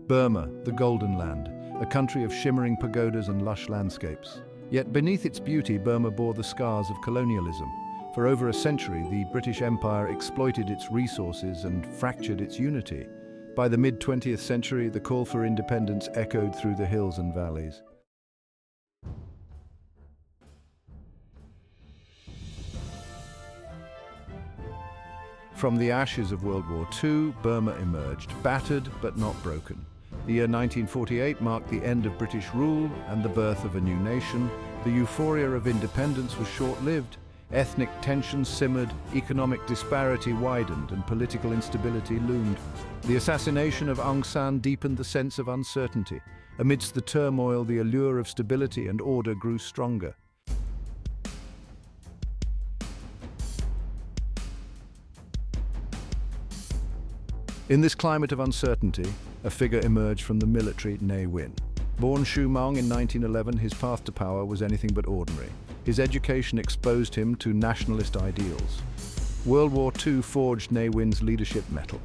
Burma, the Golden Land, a country of shimmering pagodas and lush landscapes. Yet beneath its beauty, Burma bore the scars of colonialism. For over a century, the British Empire exploited its resources and fractured its unity. By the mid-20th century, the call for independence echoed through the hills and valleys. From the ashes of World War II, Burma emerged, battered but not broken. The year 1948 marked the end of British rule and the birth of a new nation. The euphoria of independence was short-lived. Ethnic tensions simmered, economic disparity widened, and political instability loomed. The assassination of Aung San deepened the sense of uncertainty. Amidst the turmoil, the allure of stability and order grew stronger. In this climate of uncertainty, a figure emerged from the military, Ne Win. Born Shu Mong in 1911, his path to power was anything but ordinary. His education exposed him to nationalist ideals. World War II forged Ne Win's leadership mettle.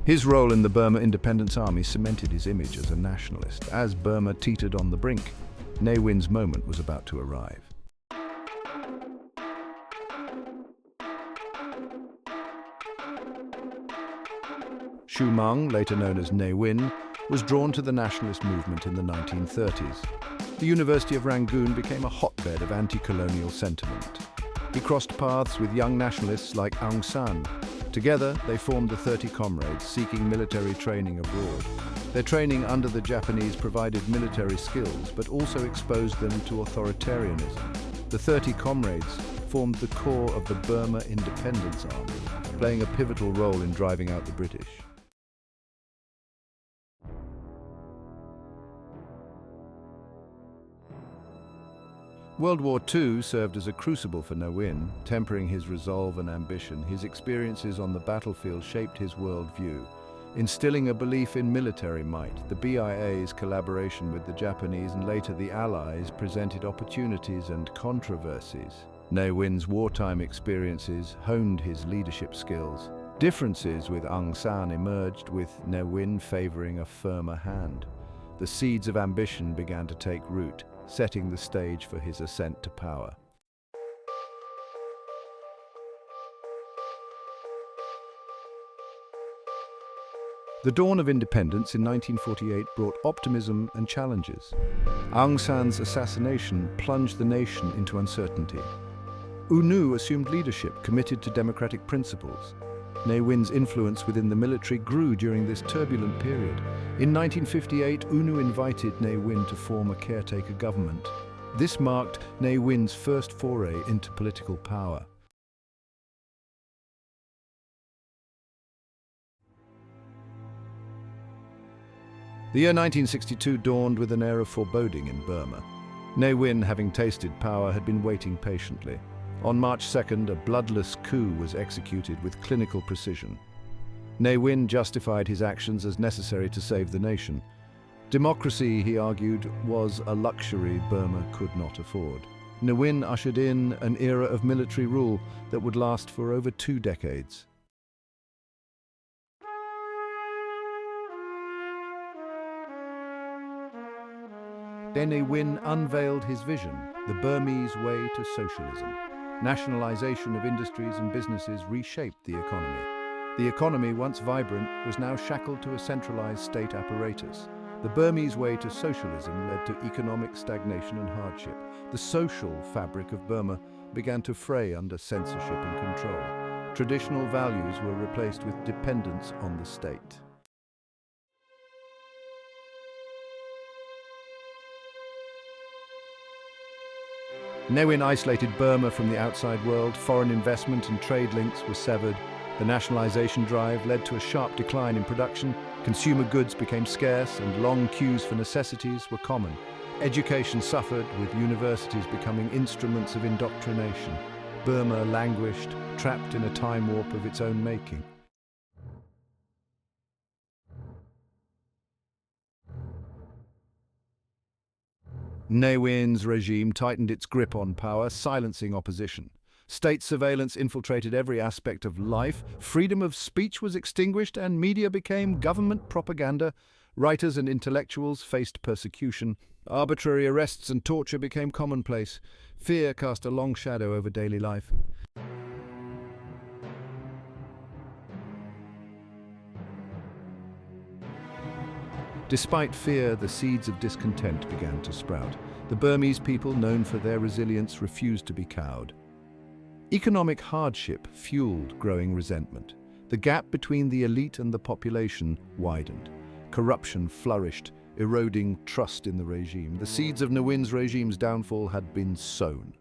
His role in the Burma Independence Army cemented his image as a nationalist. As Burma teetered on the brink, Ne Win's moment was about to arrive. Shu Mong, later known as Ne Win, was drawn to the nationalist movement in the 1930s. The University of Rangoon became a hotbed of anti-colonial sentiment. He crossed paths with young nationalists like Aung San. Together, they formed the 30 Comrades, seeking military training abroad. Their training under the Japanese provided military skills, but also exposed them to authoritarianism. The 30 Comrades formed the core of the Burma Independence Army, playing a pivotal role in driving out the British. World War II served as a crucible for Ne Win, tempering his resolve and ambition. His experiences on the battlefield shaped his worldview, instilling a belief in military might. The BIA's collaboration with the Japanese and later the Allies presented opportunities and controversies. Ne Win's wartime experiences honed his leadership skills. Differences with Aung San emerged, with Ne Win favoring a firmer hand. The seeds of ambition began to take root, setting the stage for his ascent to power. The dawn of independence in 1948 brought optimism and challenges. Aung San's assassination plunged the nation into uncertainty. U Nu assumed leadership, committed to democratic principles. Ne Win's influence within the military grew during this turbulent period. In 1958, U Nu invited Ne Win to form a caretaker government. This marked Ne Win's first foray into political power. The year 1962 dawned with an air of foreboding in Burma. Ne Win, having tasted power, had been waiting patiently. On March 2nd, a bloodless coup was executed with clinical precision. Ne Win justified his actions as necessary to save the nation. Democracy, he argued, was a luxury Burma could not afford. Ne Win ushered in an era of military rule that would last for over 2 decades. Ne Win unveiled his vision, the Burmese way to socialism. Nationalization of industries and businesses reshaped the economy. The economy, once vibrant, was now shackled to a centralized state apparatus. The Burmese way to socialism led to economic stagnation and hardship. The social fabric of Burma began to fray under censorship and control. Traditional values were replaced with dependence on the state. Ne Win isolated Burma from the outside world. Foreign investment and trade links were severed. The nationalization drive led to a sharp decline in production. Consumer goods became scarce and long queues for necessities were common. Education suffered, with universities becoming instruments of indoctrination. Burma languished, trapped in a time warp of its own making. Ne Win's regime tightened its grip on power, silencing opposition. State surveillance infiltrated every aspect of life, freedom of speech was extinguished, and media became government propaganda Writers and intellectuals faced persecution. Arbitrary arrests and torture became commonplace. Fear cast a long shadow over daily life. Despite fear, the seeds of discontent began to sprout. The Burmese people, known for their resilience, refused to be cowed. Economic hardship fueled growing resentment. The gap between the elite and the population widened. Corruption flourished, eroding trust in the regime. The seeds of Ne Win's regime's downfall had been sown.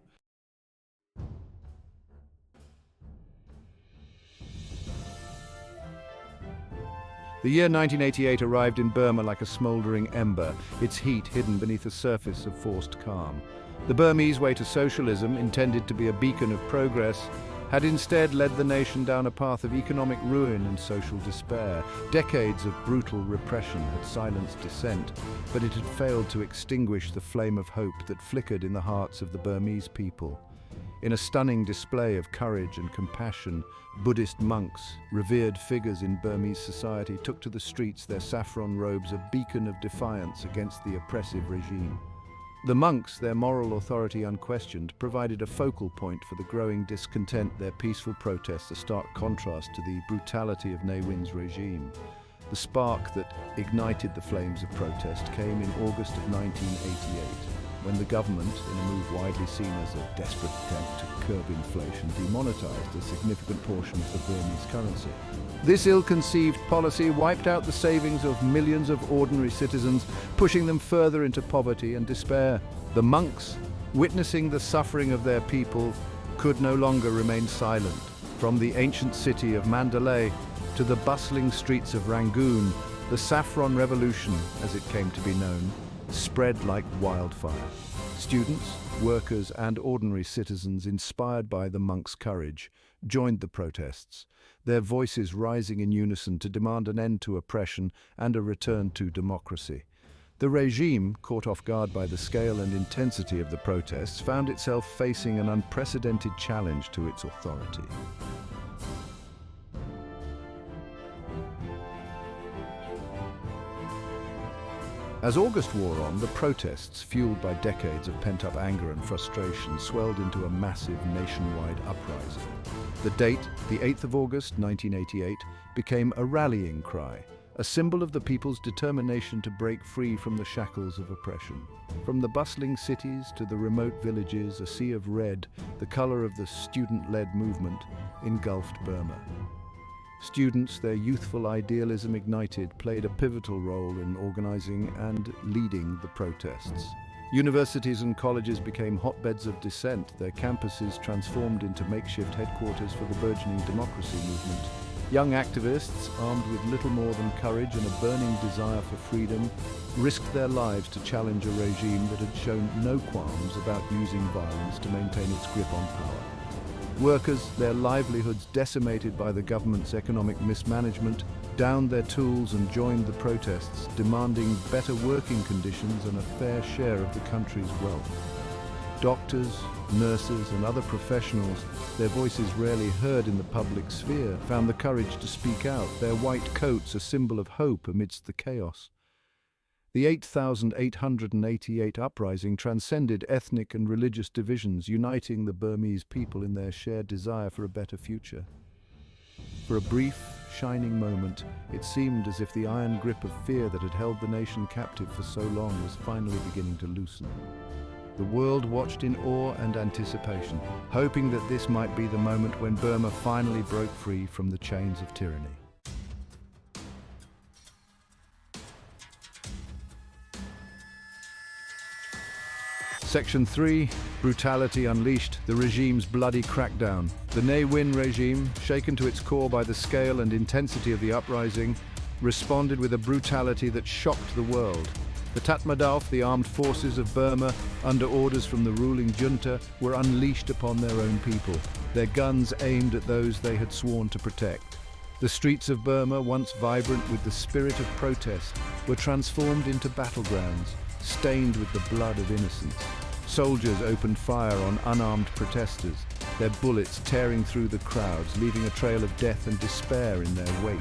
The year 1988 arrived in Burma like a smouldering ember, its heat hidden beneath a surface of forced calm. The Burmese way to socialism, intended to be a beacon of progress, had instead led the nation down a path of economic ruin and social despair. Decades of brutal repression had silenced dissent, but it had failed to extinguish the flame of hope that flickered in the hearts of the Burmese people. In a stunning display of courage and compassion, Buddhist monks, revered figures in Burmese society, took to the streets, their saffron robes a beacon of defiance against the oppressive regime. The monks, their moral authority unquestioned, provided a focal point for the growing discontent. Their peaceful protests, a stark contrast to the brutality of Ne Win's regime. The spark that ignited the flames of protest came in August of 1988, when the government, in a move widely seen as a desperate attempt to curb inflation, demonetized a significant portion of the Burmese currency. This ill-conceived policy wiped out the savings of millions of ordinary citizens, pushing them further into poverty and despair. The monks, witnessing the suffering of their people, could no longer remain silent. From the ancient city of Mandalay to the bustling streets of Rangoon, the Saffron Revolution, as it came to be known, spread like wildfire. Students, workers, and ordinary citizens, inspired by the monks' courage, joined the protests, their voices rising in unison to demand an end to oppression and a return to democracy. The regime, caught off guard by the scale and intensity of the protests, found itself facing an unprecedented challenge to its authority. As August wore on, the protests, fueled by decades of pent-up anger and frustration, swelled into a massive nationwide uprising. The date, the 8th of August 1988, became a rallying cry, a symbol of the people's determination to break free from the shackles of oppression. From the bustling cities to the remote villages, a sea of red, the color of the student-led movement, engulfed Burma. Students, their youthful idealism ignited, played a pivotal role in organizing and leading the protests. Universities and colleges became hotbeds of dissent, their campuses transformed into makeshift headquarters for the burgeoning democracy movement. Young activists, armed with little more than courage and a burning desire for freedom, risked their lives to challenge a regime that had shown no qualms about using violence to maintain its grip on power. Workers, their livelihoods decimated by the government's economic mismanagement, downed their tools and joined the protests, demanding better working conditions and a fair share of the country's wealth. Doctors, nurses, and other professionals, their voices rarely heard in the public sphere, found the courage to speak out, their white coats a symbol of hope amidst the chaos. The 8,888 uprising transcended ethnic and religious divisions, uniting the Burmese people in their shared desire for a better future. For a brief, shining moment, it seemed as if the iron grip of fear that had held the nation captive for so long was finally beginning to loosen. The world watched in awe and anticipation, hoping that this might be the moment when Burma finally broke free from the chains of tyranny. Section 3, Brutality Unleashed, the regime's bloody crackdown. The Ne Win regime, shaken to its core by the scale and intensity of the uprising, responded with a brutality that shocked the world. The Tatmadaw, the armed forces of Burma, under orders from the ruling junta, were unleashed upon their own people, their guns aimed at those they had sworn to protect. The streets of Burma, once vibrant with the spirit of protest, were transformed into battlegrounds, stained with the blood of innocents. Soldiers opened fire on unarmed protesters, their bullets tearing through the crowds, leaving a trail of death and despair in their wake.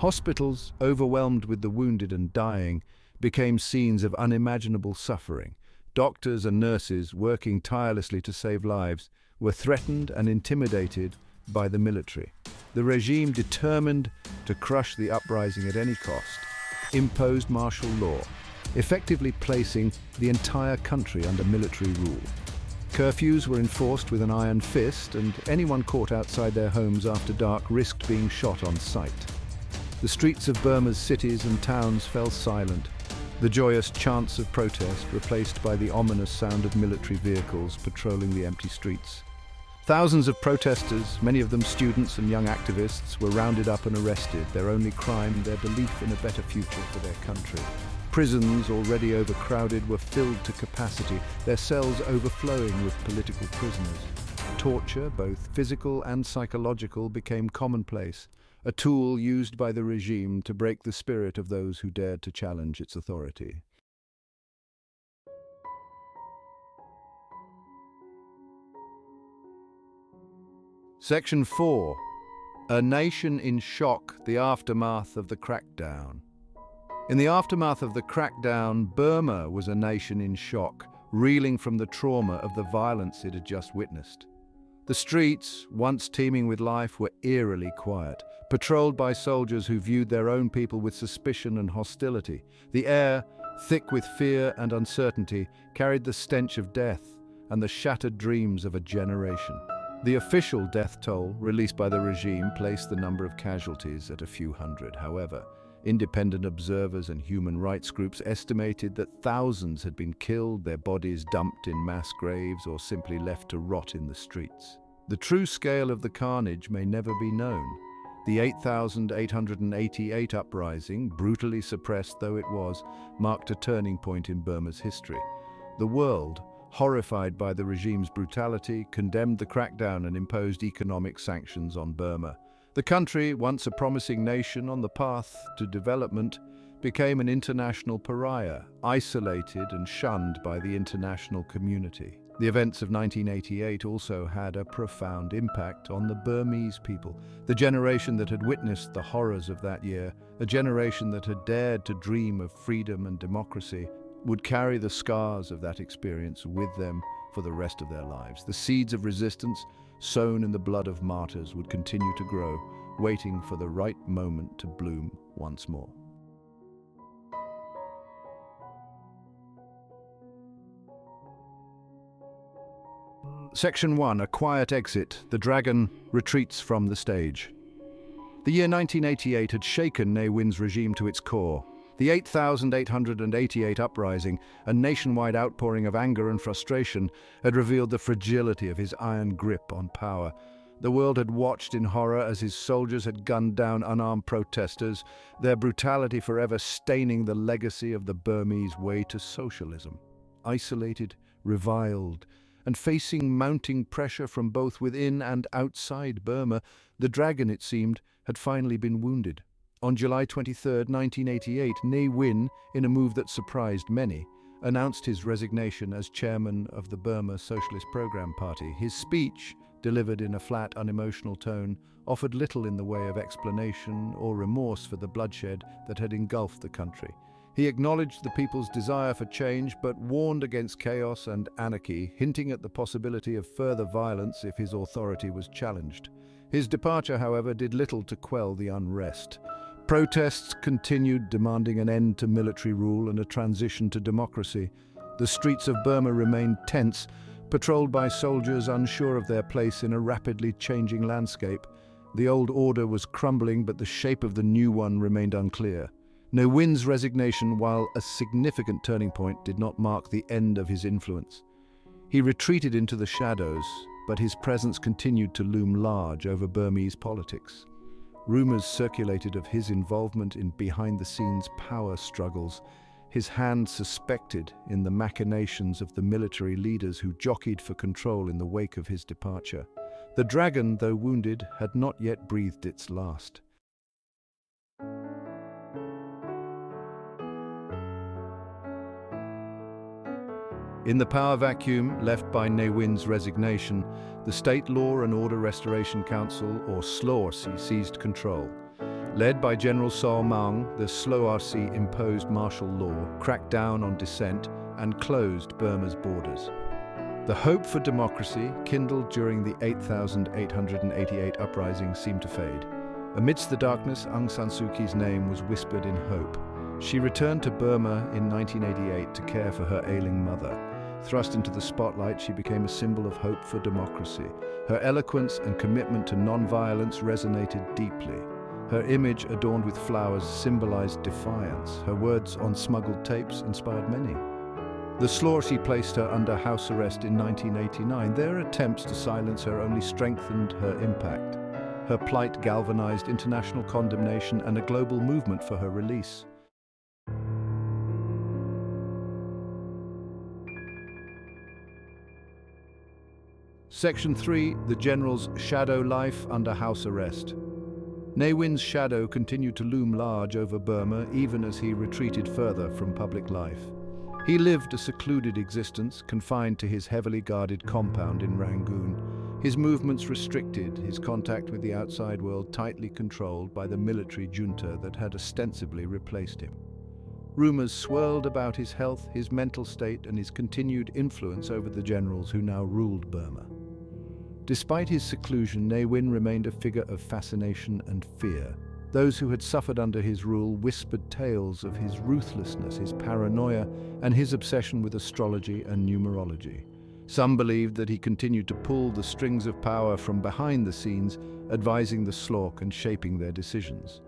Hospitals, overwhelmed with the wounded and dying, became scenes of unimaginable suffering. Doctors and nurses, working tirelessly to save lives, were threatened and intimidated by the military. The regime, determined to crush the uprising at any cost, imposed martial law, effectively placing the entire country under military rule. Curfews were enforced with an iron fist, and anyone caught outside their homes after dark risked being shot on sight. The streets of Burma's cities and towns fell silent, the joyous chants of protest replaced by the ominous sound of military vehicles patrolling the empty streets. Thousands of protesters, many of them students and young activists, were rounded up and arrested, their only crime their belief in a better future for their country. Prisons, already overcrowded, were filled to capacity, their cells overflowing with political prisoners. Torture, both physical and psychological, became commonplace, a tool used by the regime to break the spirit of those who dared to challenge its authority. Section 4. A nation in shock, the aftermath of the crackdown. In the aftermath of the crackdown, Burma was a nation in shock, reeling from the trauma of the violence it had just witnessed. The streets, once teeming with life, were eerily quiet, patrolled by soldiers who viewed their own people with suspicion and hostility. The air, thick with fear and uncertainty, carried the stench of death and the shattered dreams of a generation. The official death toll, released by the regime, placed the number of casualties at a few hundred. However, independent observers and human rights groups estimated that thousands had been killed, their bodies dumped in mass graves or simply left to rot in the streets. The true scale of the carnage may never be known. The 8,888 uprising, brutally suppressed though it was, marked a turning point in Burma's history. The world, horrified by the regime's brutality, condemned the crackdown and imposed economic sanctions on Burma. The country, once a promising nation on the path to development, became an international pariah, isolated and shunned by the international community. The events of 1988 also had a profound impact on the Burmese people, the generation that had witnessed the horrors of that year, a generation that had dared to dream of freedom and democracy, would carry the scars of that experience with them for the rest of their lives. The seeds of resistance, sown in the blood of martyrs, would continue to grow, waiting for the right moment to bloom once more. Section 1. A quiet exit. The dragon retreats from the stage. The year 1988 had shaken Ne Win's regime to its core. The 8,888 uprising, a nationwide outpouring of anger and frustration, had revealed the fragility of his iron grip on power. The world had watched in horror as his soldiers had gunned down unarmed protesters, their brutality forever staining the legacy of the Burmese way to socialism. Isolated, reviled, and facing mounting pressure from both within and outside Burma, the dragon, it seemed, had finally been wounded. On July 23, 1988, Ne Win, in a move that surprised many, announced his resignation as chairman of the Burma Socialist Program Party. His speech, delivered in a flat, unemotional tone, offered little in the way of explanation or remorse for the bloodshed that had engulfed the country. He acknowledged the people's desire for change, but warned against chaos and anarchy, hinting at the possibility of further violence if his authority was challenged. His departure, however, did little to quell the unrest. Protests continued, demanding an end to military rule and a transition to democracy. The streets of Burma remained tense, patrolled by soldiers unsure of their place in a rapidly changing landscape. The old order was crumbling, but the shape of the new one remained unclear. Ne Win's resignation, while a significant turning point, did not mark the end of his influence. He retreated into the shadows, but his presence continued to loom large over Burmese politics. Rumors circulated of his involvement in behind-the-scenes power struggles, his hand suspected in the machinations of the military leaders who jockeyed for control in the wake of his departure. The dragon, though wounded, had not yet breathed its last. In the power vacuum left by Ne Win's resignation, the State Law and Order Restoration Council, or SLORC, seized control. Led by General Saw Maung, the SLORC imposed martial law, cracked down on dissent, and closed Burma's borders. The hope for democracy, kindled during the 8,888 uprising, seemed to fade. Amidst the darkness, Aung San Suu Kyi's name was whispered in hope. She returned to Burma in 1988 to care for her ailing mother. Thrust into the spotlight, she became a symbol of hope for democracy. Her eloquence and commitment to non-violence resonated deeply. Her image, adorned with flowers, symbolized defiance. Her words on smuggled tapes inspired many. The SLORC placed her under house arrest in 1989. Their attempts to silence her only strengthened her impact. Her plight galvanized international condemnation and a global movement for her release. Section 3. The General's Shadow Life Under House Arrest. Ne Win's shadow continued to loom large over Burma even as he retreated further from public life. He lived a secluded existence, confined to his heavily guarded compound in Rangoon. His movements restricted, his contact with the outside world tightly controlled by the military junta that had ostensibly replaced him. Rumors swirled about his health, his mental state, and his continued influence over the generals who now ruled Burma. Despite his seclusion, Ne Win remained a figure of fascination and fear. Those who had suffered under his rule whispered tales of his ruthlessness, his paranoia, and his obsession with astrology and numerology. Some believed that he continued to pull the strings of power from behind the scenes, advising the SLORC and shaping their decisions.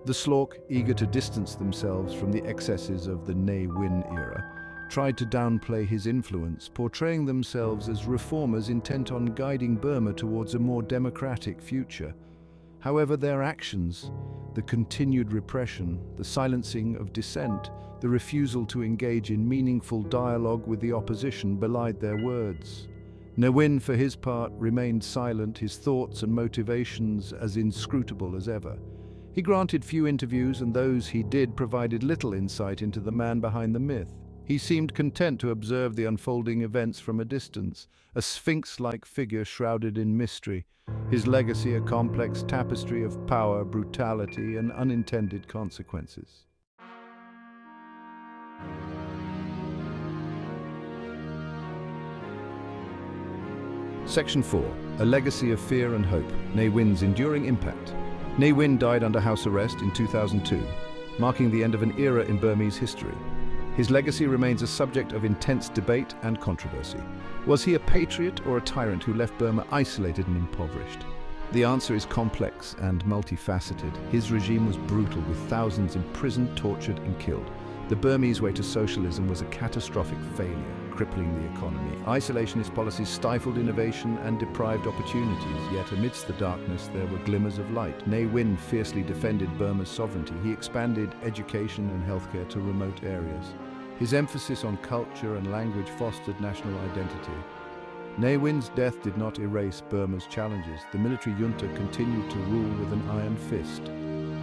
The SLORC, eager to distance themselves from the excesses of the Ne Win era, tried to downplay his influence, portraying themselves as reformers intent on guiding Burma towards a more democratic future. However, their actions, the continued repression, the silencing of dissent, the refusal to engage in meaningful dialogue with the opposition belied their words. Ne Win, for his part, remained silent, his thoughts and motivations as inscrutable as ever. He granted few interviews, and those he did provided little insight into the man behind the myth. He seemed content to observe the unfolding events from a distance, a sphinx-like figure shrouded in mystery, his legacy a complex tapestry of power, brutality, and unintended consequences. Section 4. A Legacy of Fear and Hope. Ne Win's Enduring Impact. Ne Win died under house arrest in 2002, marking the end of an era in Burmese history. His legacy remains a subject of intense debate and controversy. Was he a patriot or a tyrant who left Burma isolated and impoverished? The answer is complex and multifaceted. His regime was brutal, with thousands imprisoned, tortured, and killed. The Burmese way to socialism was a catastrophic failure, crippling the economy. Isolationist policies stifled innovation and deprived opportunities, yet amidst the darkness there were glimmers of light. Ne Win fiercely defended Burma's sovereignty. He expanded education and healthcare to remote areas. His emphasis on culture and language fostered national identity. Ne Win's death did not erase Burma's challenges. The military junta continued to rule with an iron fist.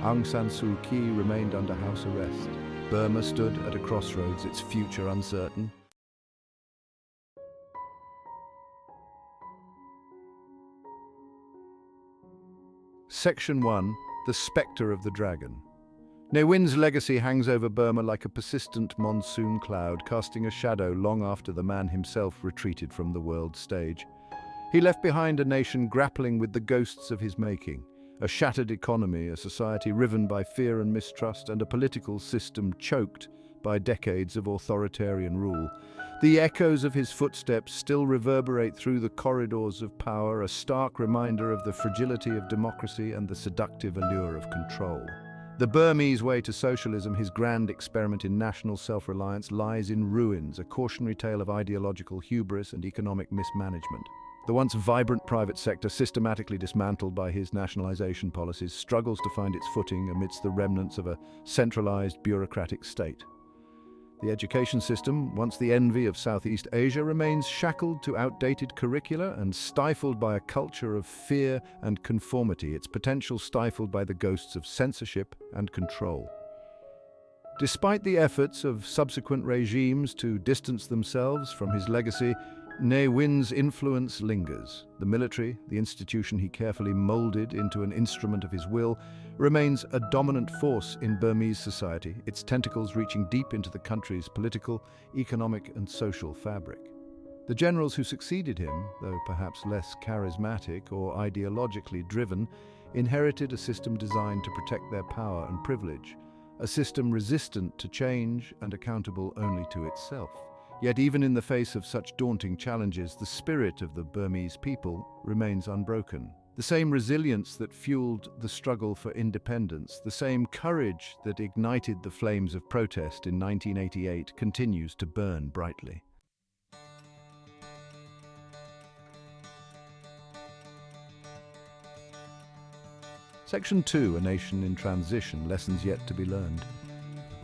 Aung San Suu Kyi remained under house arrest. Burma stood at a crossroads, its future uncertain. Section 1. The Spectre of the Dragon. Ne Win's legacy hangs over Burma like a persistent monsoon cloud, casting a shadow long after the man himself retreated from the world stage. He left behind a nation grappling with the ghosts of his making, a shattered economy, a society riven by fear and mistrust, and a political system choked by decades of authoritarian rule. The echoes of his footsteps still reverberate through the corridors of power, a stark reminder of the fragility of democracy and the seductive allure of control. The Burmese way to socialism, his grand experiment in national self-reliance, lies in ruins, a cautionary tale of ideological hubris and economic mismanagement. The once vibrant private sector, systematically dismantled by his nationalization policies, struggles to find its footing amidst the remnants of a centralized bureaucratic state. The education system, once the envy of Southeast Asia, remains shackled to outdated curricula and stifled by a culture of fear and conformity, its potential stifled by the ghosts of censorship and control. Despite the efforts of subsequent regimes to distance themselves from his legacy, Ne Win's influence lingers. The military, the institution he carefully molded into an instrument of his will, remains a dominant force in Burmese society, its tentacles reaching deep into the country's political, economic and social fabric. The generals who succeeded him, though perhaps less charismatic or ideologically driven, inherited a system designed to protect their power and privilege, a system resistant to change and accountable only to itself. Yet even in the face of such daunting challenges, the spirit of the Burmese people remains unbroken. The same resilience that fueled the struggle for independence, the same courage that ignited the flames of protest in 1988 continues to burn brightly. Section 2, A Nation in Transition, Lessons Yet to be Learned.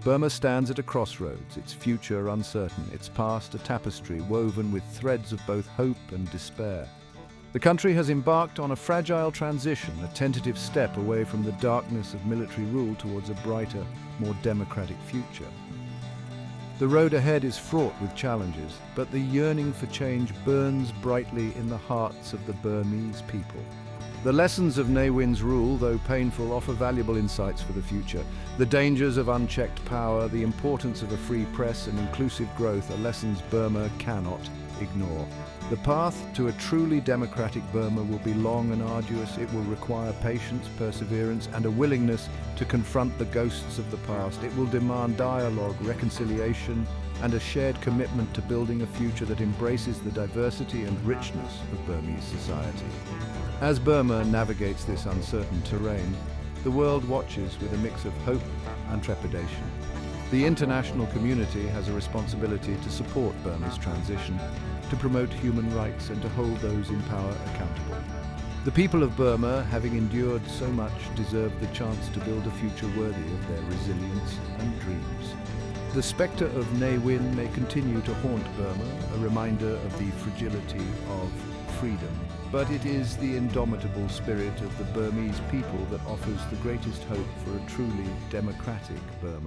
Burma stands at a crossroads, its future uncertain, its past a tapestry woven with threads of both hope and despair. The country has embarked on a fragile transition, a tentative step away from the darkness of military rule towards a brighter, more democratic future. The road ahead is fraught with challenges, but the yearning for change burns brightly in the hearts of the Burmese people. The lessons of Ne Win's rule, though painful, offer valuable insights for the future. The dangers of unchecked power, the importance of a free press and inclusive growth are lessons Burma cannot ignore. The path to a truly democratic Burma will be long and arduous. It will require patience, perseverance, and a willingness to confront the ghosts of the past. It will demand dialogue, reconciliation, and a shared commitment to building a future that embraces the diversity and richness of Burmese society. As Burma navigates this uncertain terrain, the world watches with a mix of hope and trepidation. The international community has a responsibility to support Burma's transition, to promote human rights and to hold those in power accountable. The people of Burma, having endured so much, deserve the chance to build a future worthy of their resilience and dreams. The spectre of Ne Win may continue to haunt Burma, a reminder of the fragility of freedom. But it is the indomitable spirit of the Burmese people that offers the greatest hope for a truly democratic Burma.